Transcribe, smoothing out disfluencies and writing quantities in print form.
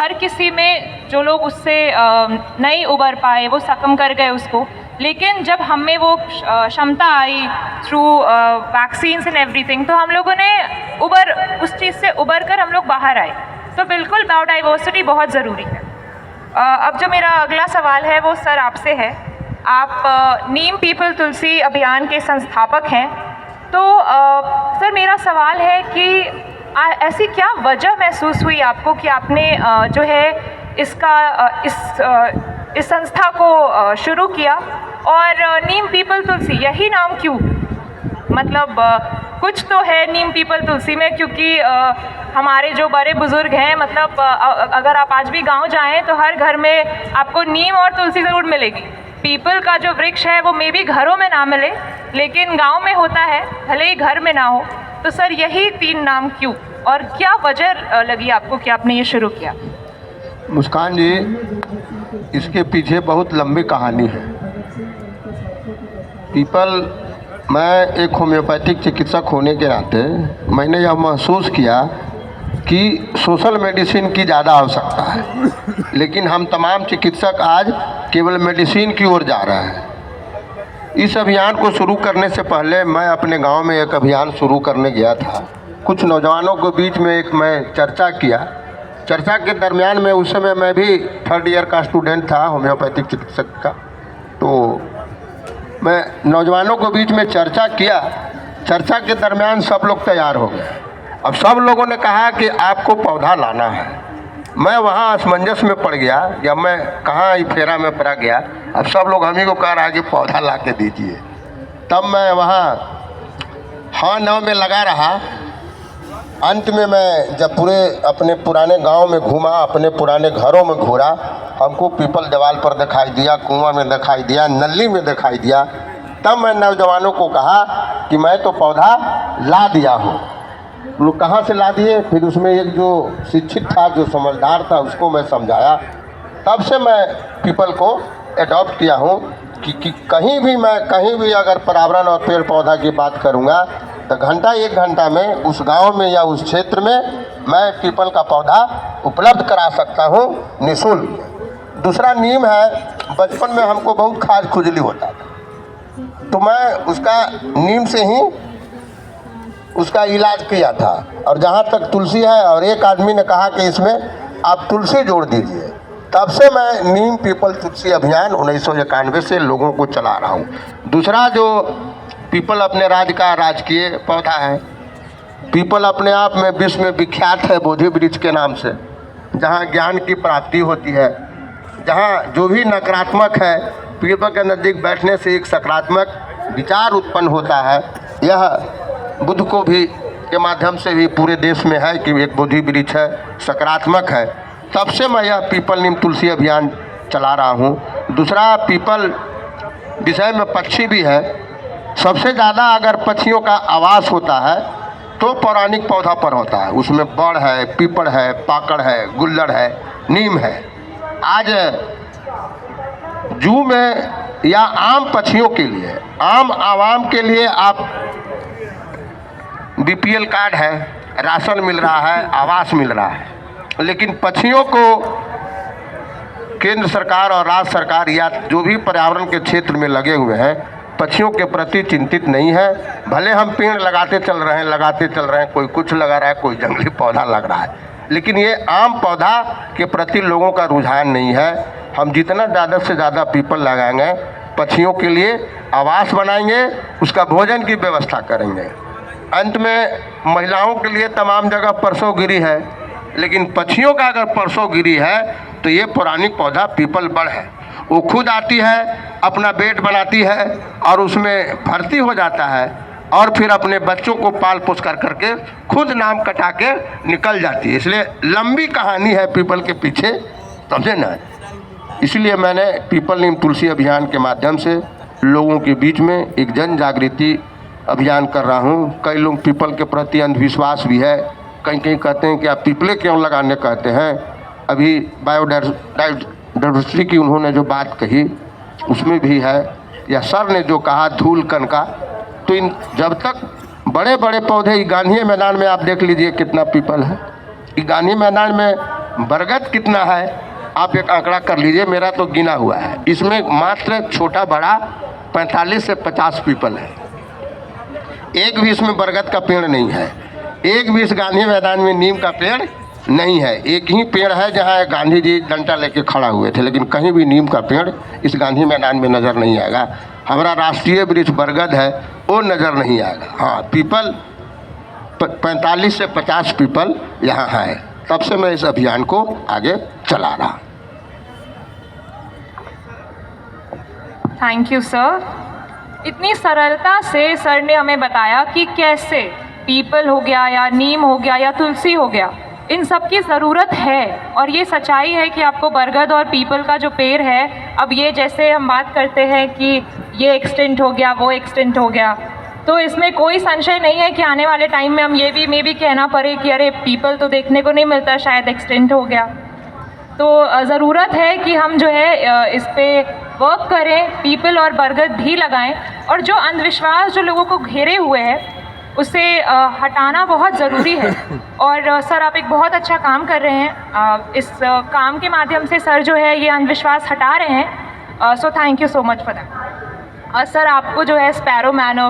हर किसी में जो लोग उससे नहीं उबर पाए वो सकम कर गए उसको, लेकिन जब हम में वो क्षमता आई थ्रू वैक्सीन्स एंड एवरीथिंग, तो हम लोगों ने उस चीज़ से उबर कर हम लोग बाहर आए। तो बिल्कुल बायोडाइवर्सिटी बहुत ज़रूरी है। अब जो मेरा अगला सवाल है वो सर आपसे है। आप नीम पीपल तुलसी अभियान के संस्थापक हैं, तो सर मेरा सवाल है कि ऐसी क्या वजह महसूस हुई आपको कि आपने जो है इस संस्था को शुरू किया, और नीम पीपल तुलसी यही नाम क्यों? मतलब कुछ तो है नीम पीपल तुलसी में, क्योंकि हमारे जो बड़े बुज़ुर्ग हैं, मतलब अगर आप आज भी गांव जाएं तो हर घर में आपको नीम और तुलसी ज़रूर मिलेगी। पीपल का जो वृक्ष है वो मे भी घरों में ना मिले, लेकिन गांव में होता है, भले ही घर में ना हो। तो सर यही 3 नाम क्यों, और क्या वजह लगी आपको कि आपने ये शुरू किया? मुस्कान जी, इसके पीछे बहुत लंबी कहानी है। पीपल, मैं एक होम्योपैथिक चिकित्सक होने के नाते मैंने यह महसूस किया कि सोशल मेडिसिन की ज़्यादा आवश्यकता है, लेकिन हम तमाम चिकित्सक आज केवल मेडिसिन की ओर जा रहे हैं। इस अभियान को शुरू करने से पहले मैं अपने गांव में एक अभियान शुरू करने गया था। कुछ नौजवानों के बीच में एक मैं चर्चा किया। चर्चा के दरमियान में उस समय मैं भी 3rd ईयर का स्टूडेंट था होम्योपैथिक चिकित्सक का। तो मैं नौजवानों के बीच में चर्चा किया। चर्चा के दरमियान सब लोग तैयार हो गए। अब सब लोगों ने कहा कि आपको पौधा लाना है। मैं वहाँ असमंजस में पड़ गया, या मैं कहाँ ही फेरा में पड़ा गया। अब सब लोग हम ही को कह रहा है कि पौधा ला के दीजिए। तब मैं वहाँ हाँ ना में लगा रहा। अंत में मैं जब पूरे अपने पुराने गांव में घूमा, अपने पुराने घरों में घूरा, हमको पीपल दीवार पर दिखाई दिया, कुआं में दिखाई दिया, नली में दिखाई दिया। तब मैं नौजवानों को कहा कि मैं तो पौधा ला दिया हूँ। लोग कहाँ से ला दिए? फिर उसमें एक जो शिक्षित था, जो समझदार था, उसको मैं समझाया। तब से मैं पीपल को एडॉप्ट किया हूँ कि कहीं भी अगर पर्यावरण और पेड़ पौधा की बात करूँगा तो घंटा 1 घंटा में उस गांव में या उस क्षेत्र में मैं पीपल का पौधा उपलब्ध करा सकता हूं निःशुल्क। दूसरा नीम है। बचपन में हमको बहुत खाज खुजली होता था, तो मैं उसका नीम से ही उसका इलाज किया था। और जहां तक तुलसी है, और एक आदमी ने कहा कि इसमें आप तुलसी जोड़ दीजिए, तब से मैं नीम पीपल तुलसी अभियान 1991 से लोगों को चला रहा हूँ। दूसरा, जो पीपल अपने राज्य का राजकीय पौधा है। पीपल अपने आप में विश्व में विख्यात है बोधि वृक्ष के नाम से, जहाँ ज्ञान की प्राप्ति होती है, जहाँ जो भी नकारात्मक है, पीपल के नज़दीक बैठने से एक सकारात्मक विचार उत्पन्न होता है। यह बुद्ध को भी के माध्यम से भी पूरे देश में है कि एक बोधि वृक्ष है, सकारात्मक है। तब से मैं यह पीपल नीम तुलसी अभियान चला रहा हूँ। दूसरा, पीपल विषय में पक्षी भी है। सबसे ज़्यादा अगर पक्षियों का आवास होता है तो पौराणिक पौधा पर होता है। उसमें बड़ है, पीपल है, पाकड़ है, गुल्लड़ है, नीम है। आज जू में या आम पक्षियों के लिए, आम आवाम के लिए आप BPL कार्ड है, राशन मिल रहा है, आवास मिल रहा है, लेकिन पक्षियों को केंद्र सरकार और राज्य सरकार या जो भी पर्यावरण के क्षेत्र में लगे हुए हैं, पक्षियों के प्रति चिंतित नहीं है। भले हम पेड़ लगाते चल रहे हैं, कोई कुछ लगा रहा है, कोई जंगली पौधा लग रहा है, लेकिन ये आम पौधा के प्रति लोगों का रुझान नहीं है। हम जितना ज़्यादा से ज़्यादा पीपल लगाएंगे, पक्षियों के लिए आवास बनाएंगे, उसका भोजन की व्यवस्था करेंगे। अंत में महिलाओं के लिए तमाम जगह परसों गिरी है, लेकिन पक्षियों का अगर परसों गिरी है तो ये पौराणिक पौधा पीपल बड़ है। वो खुद आती है, अपना बेड बनाती है और उसमें भर्ती हो जाता है, और फिर अपने बच्चों को पाल पोस करके खुद नाम कटा के निकल जाती है। इसलिए लंबी कहानी है पीपल के पीछे, समझे ना। इसलिए मैंने पीपल नीम तुलसी अभियान के माध्यम से लोगों के बीच में एक जन जागृति अभियान कर रहा हूँ। कई लोग पीपल के प्रति अंधविश्वास भी है, कहीं कहते हैं कि आप पीपले क्यों लगाने कहते हैं। अभी बायोडाइवर्सिटी की उन्होंने जो बात कही उसमें भी है, या सर ने जो कहा धूल कण का, तो इन जब तक बड़े बड़े पौधे, गांधी मैदान में आप देख लीजिए कितना पीपल है। गांधी मैदान में बरगद कितना है आप एक आंकड़ा कर लीजिए, मेरा तो गिना हुआ है, इसमें मात्र छोटा बड़ा 45 से 50 पीपल है। एक भी इसमें बरगद का पेड़ नहीं है, एक भी इस गांधी मैदान में नीम का पेड़ नहीं है। एक ही पेड़ है जहाँ गांधी जी डंडा लेके खड़ा हुए थे, लेकिन कहीं भी नीम का पेड़ इस गांधी मैदान में नज़र नहीं आएगा। हमारा राष्ट्रीय वृक्ष बरगद है, वो नज़र नहीं आएगा। हाँ, पीपल 45 से 50 पीपल यहाँ है, तब से मैं इस अभियान को आगे चला रहा। Thank you sir. इतनी सरलता से सर ने हमें बताया कि कैसे पीपल हो गया या नीम हो गया या तुलसी हो गया, इन सब की ज़रूरत है। और ये सच्चाई है कि आपको बरगद और पीपल का जो पेड़ है, अब ये जैसे हम बात करते हैं कि ये एक्सटेंट हो गया, वो एक्सटेंट हो गया, तो इसमें कोई संशय नहीं है कि आने वाले टाइम में हम ये भी मे भी कहना पड़े कि अरे पीपल तो देखने को नहीं मिलता, शायद एक्सटेंट हो गया। तो ज़रूरत है कि हम जो है इस पे वर्क करें, पीपल और बरगद भी लगाएं। और जो अंधविश्वास जो लोगों को घेरे हुए है उसे हटाना बहुत ज़रूरी है। और सर आप एक बहुत अच्छा काम कर रहे हैं, इस काम के माध्यम से सर जो है ये अंधविश्वास हटा रहे हैं। So thank you so much for that. और सर आपको जो है स्पैरो मैन